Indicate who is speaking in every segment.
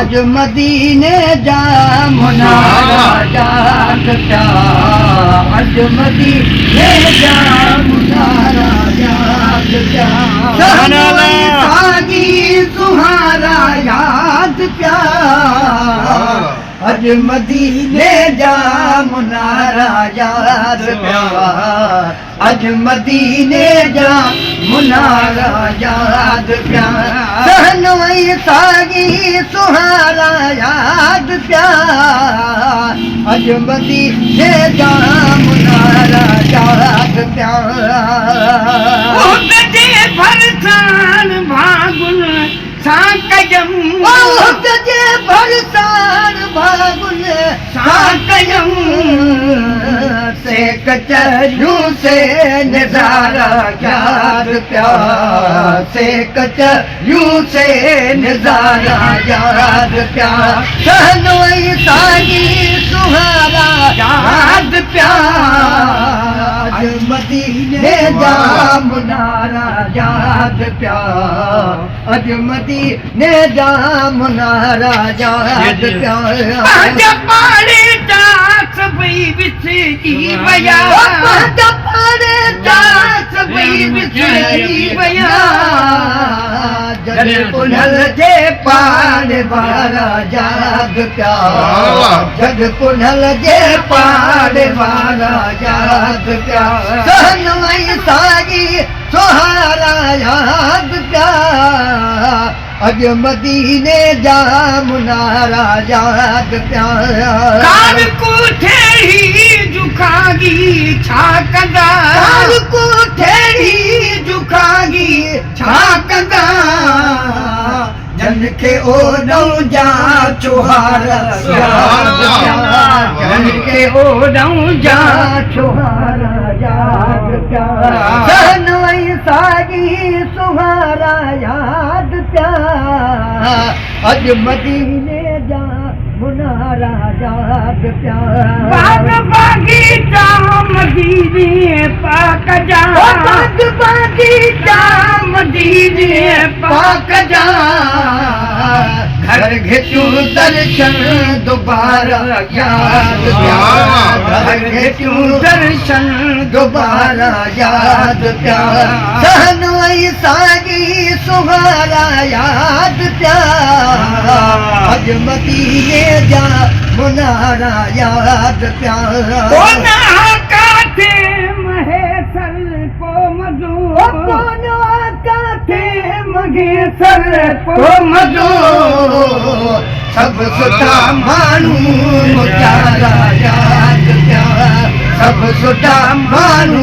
Speaker 1: आज मदीने जा मुनारा जाग प्या, आज मदीने जा मुनारा जाग प्या, सागी सुहारा याद प्या, आज मदीने जा मुनारा याद प्या, आज मदीने जा मुनारा याद प्या, सहनोई सागी सुहारा याद प्या, आज मदीने जा मुनारा याद प्या,
Speaker 2: उगजे भरसान भागुन साकयम,
Speaker 1: उगजे भरसान भागुन साकयम, से कचरियों से नजारा याद प्या, से कचरियों से नजारा याद प्या, सहनोई सागी सुहारा याद प्या, आज मदीने जा मुनारा याद प्या, आज मदीने जा मुनारा याद प्या,
Speaker 2: आज पाड़े दास भई विछड़ी वया,
Speaker 1: आज पाड़े दास भई विछड़ी वया, जग पुनल जे पाड़े वारा याद प्या, जग पुनल जे पाड़े वारा याद प्या, सहनोई सागी सुहारा याद प्या, अज मदीने जा मुनारा याद प्या,
Speaker 2: कान कोठे ही झुकागी छा कंदा,
Speaker 1: कान कोठे झुकागी छा कंदा, जन के ओ नौ जा चुहारा याद प्या, जन के ओ नौ जा चुहारा याद प्या, सहनोई सागी सुहारा याद प्या, अज मदीने जा मुनारा याद प्या,
Speaker 2: बाग बागीचा मदीने पाक जा,
Speaker 1: बाग बागीचा
Speaker 2: मदीने
Speaker 1: पाक जा, घर घेचू दर्शन दोबारा याद प्या, घर घेचू दर्शन दोबारा याद प्या, सहनोई सागी सुहारा याद प्या, अज मदीने जा मुनारा याद प्या,
Speaker 2: कोना काथे महेसर को मधु,
Speaker 1: कोना काथे महेसर को मधु, सब सुठा मानू मुचारा याद प्या, सब सुठा मानू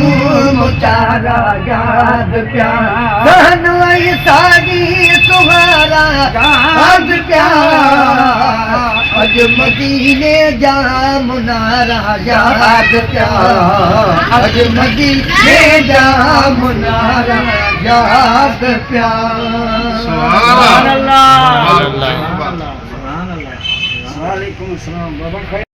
Speaker 1: मुचारा याद प्या, सहनोई सागी सुहारा याद प्या, अज मदीने जा मुनारा याद प्या, अज मदीने जा मुनारा याद प्या।
Speaker 2: सुभान अल्लाह। वालेकुम अस्सलाम बाबा।